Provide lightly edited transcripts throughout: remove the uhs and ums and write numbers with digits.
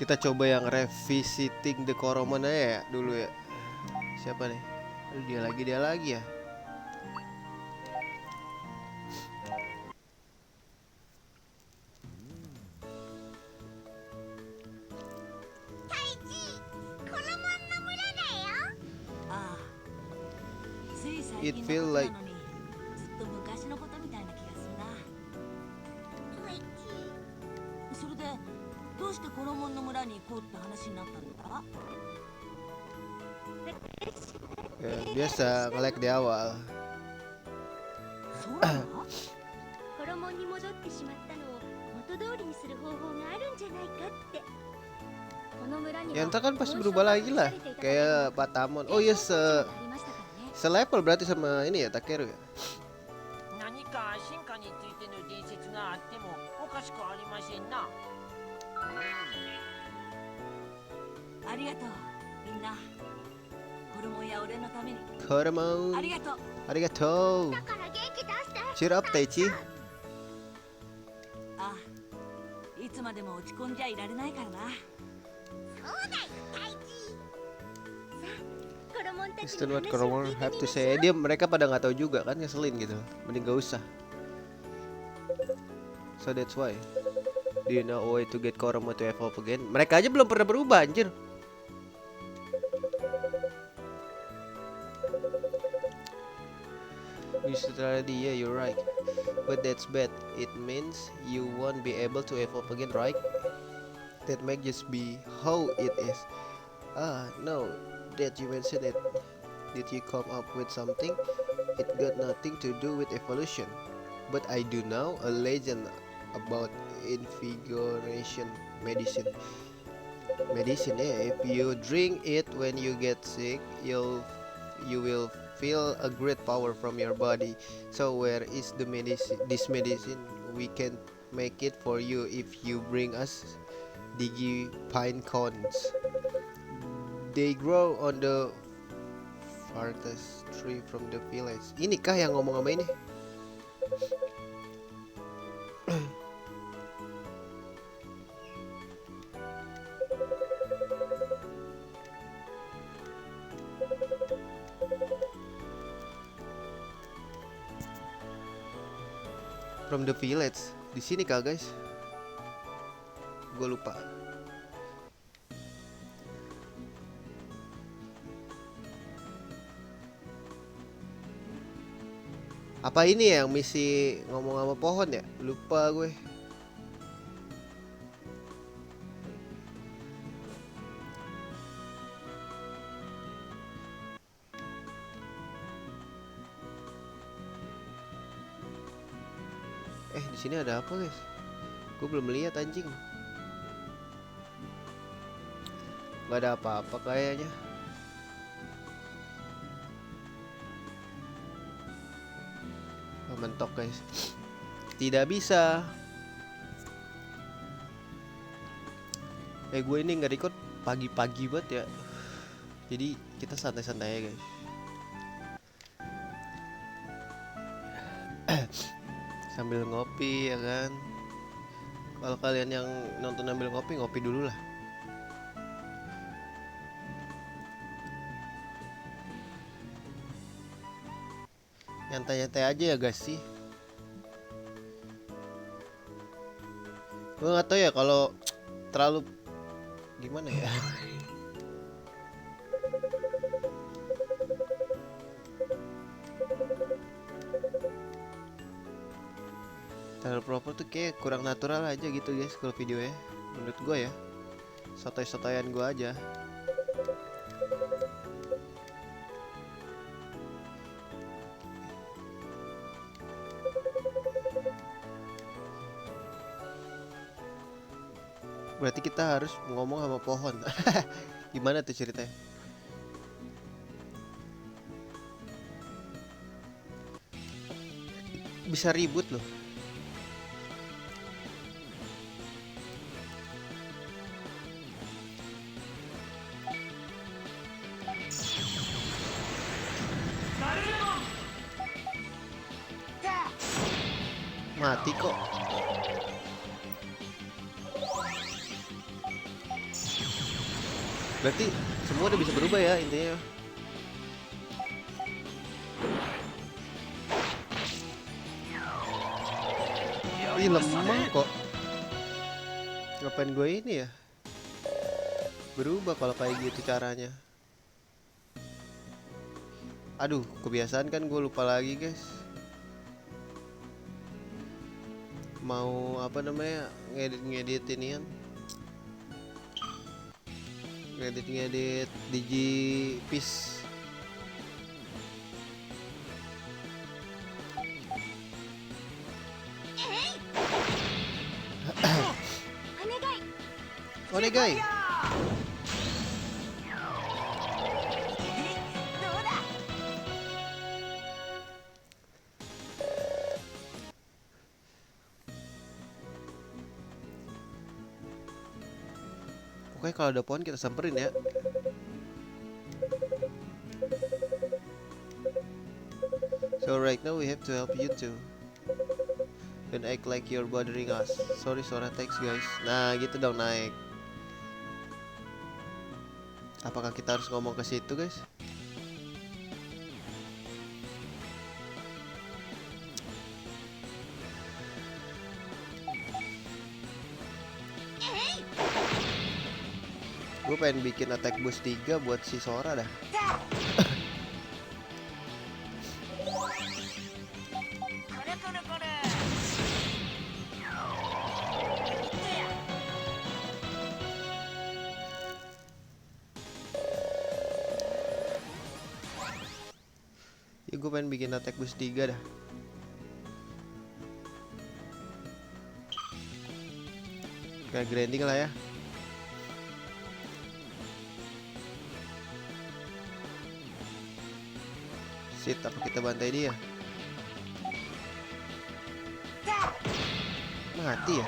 Kita coba yang revisiting the Koromon aja ya dulu ya. Siapa nih? Aduh, dia lagi ya. It feel like ずっと昔のことみたいな気がするな。それでどうしてコロモンの村に行こうって話になったんだ？ ya, biasa nge-lag di awal. そうなの？コロモンに戻ってしまったのを元通りにする方法があるんじゃないかって。この村に Ya は ntar kan pasti berubah lagi lah. Kayak Patamon. Oh iya, selevel berarti sama ini ya, Takeru ya. 何か進化についての伝説があってもおかしくありませんな。ありがとうみんな。ホルモンや俺のために Koromon. ありがとう。 Arigato. だから元気出して。 Cheer up, Taichi. あ、いつまでも落ち込んじゃいられないからな。そうだよ、大地。さあ、コロモンたち Listen に what 話を Koromon 聞いて have み to ましょ say. う。 Dia mereka pada nggak tahu juga kan, ngeselin gitu. Mending gak usah. So that's why. Do you know a way to get Koromon to evolve again? Mereka aja belum pernah berubah anjir. You should already, yeah, you're right. But that's bad. It means you won't be able to evolve again, right? That might just be how it is. Ah, no, that you mentioned it. Did you come up with something? It got nothing to do with evolution. But I do know a legend about invigoration medicine. Medicine, yeah. If you drink it when you get sick, you will feel a great power from your body. So where is the medicine? This medicine we can make it for you if you bring us Digi pine cones. They grow on the farthest tree from the village. Ini kah yang ngomong sama ini? From the village. Di sini kah, guys? Gue lupa. Apa ini yang misi ngomong sama pohon ya? Lupa gue. Di sini ada apa, guys? Gue belum lihat anjing. Gak ada apa-apa kayaknya. Oh, mentok, guys. Tidak bisa. Gue ini nggak record pagi-pagi banget ya. Jadi kita santai-santai ya, guys. Sambil ngopi ya kan. Kalau kalian yang nonton sambil ngopi, ngopi dulu lah. Nyantai-nyantai aja ya guys sih. Gue nggak tahu ya kalau terlalu gimana ya. Terlalu proper tuh kayak kurang natural aja gitu guys kalau videonya. Menurut gue ya. Sotoy-sotoyan gue aja. Berarti kita harus ngomong sama pohon. Gimana tuh ceritanya? Bisa ribut loh. Mati kok. Berarti semua udah bisa berubah ya intinya. Ih, lemah kok. Ngapain gue ini ya? Berubah kalau kayak gitu caranya. Aduh, kebiasaan kan gue lupa lagi, guys. Mau apa namanya? Ngedit inian. Ngedit Digipis. Onegai. どうだ。 Pokoknya kalau ada pohon kita samperin ya. So right now we have to help you too. Don't act like you're bothering us. Sorry Sora, thanks guys. Nah gitu dong naik. Apakah kita harus ngomong ke situ guys? Gue pengen bikin attack boost 3 buat si Sora dah. Ya gue pengen bikin attack boost 3 dah. Kayak grinding lah ya. Sit, apa kita bantai dia? Mati ya?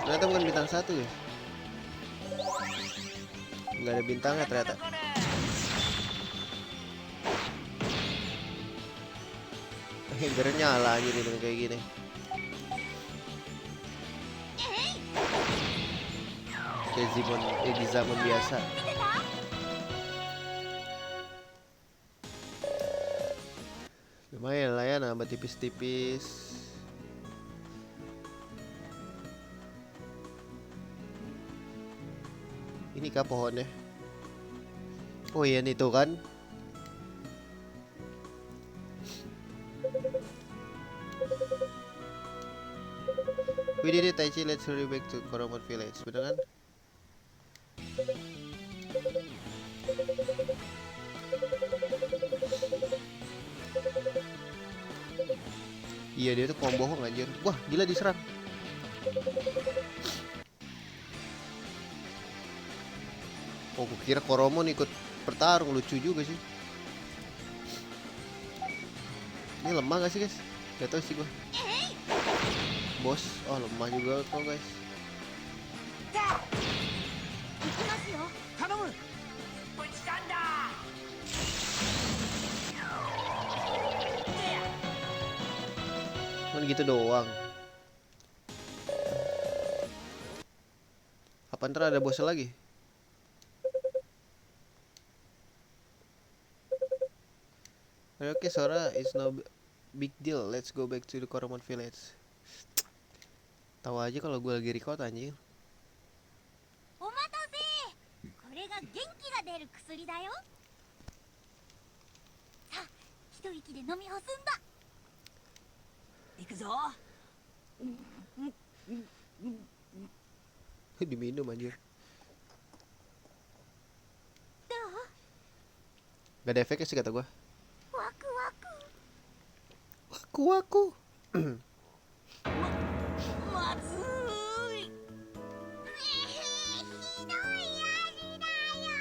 Ternyata bukan bintang 1 ya? Nggak ada bintangnya ternyata. Biar nyala aja nih kayak gini. Kayak di zaman biasa. Lumayan lah ya, nambah tipis-tipis. Ini kah pohonnya? Oh iya nih tuh kan. We did it, Taichi. Let's hurry back to Koromon Village. Bener kan? Iya dia tuh bohong anjir. Wah gila diserang. Oh gue kira Koromon ikut bertarung, lucu juga sih. Ini lemah gak sih guys? Gak tau sih gue. Bos, oh lemah juga kok guys. 行きますよ。頼む。ぶちたんだ。 Cuman gitu doang. Apa ntar ada bosnya lagi? Okay, Sora, it's no big deal. Let's go back to the Koromon Village. Tahu aja kalau gue lagi record anjing. お待たせ。これが元気が出る薬だよ。さあ、一息で飲み干すんだ。行くぞ。 Diminum anjir. どう？ Gak ada efeknya sih kata gue. ワクワク。 Waku. まずい。ひどい味だよ。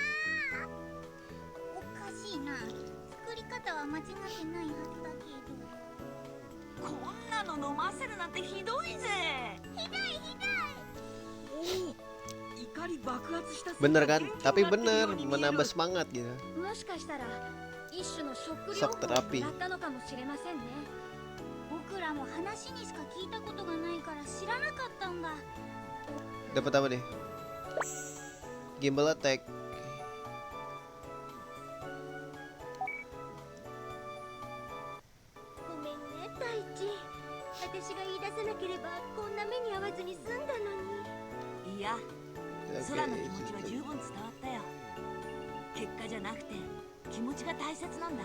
おかしいな。作り方は間違ってないはずだけど。こんなの飲ませるなんてひどいぜ。ひどいひどい。おお。怒り爆発した。 Bener kan? Tapi bener, menambah semangat gitu. もしかしたら一種のショック療 Shock 法 therapy. をもらったのかもしれませんね。僕らも話にしか聞いたことがないから知らなかったんだ。 Dapat apa nih? Gimbal attack. や Oke, 空の気持ちは十分伝わったよ。結果じゃなくて気持ちが大切なんだ。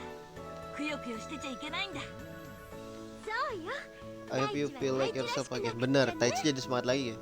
くよくよしてちゃいけないんだ。そうよ。 I hope you feel like yourself again. Bener, Taichi jadi semangat lagi ya.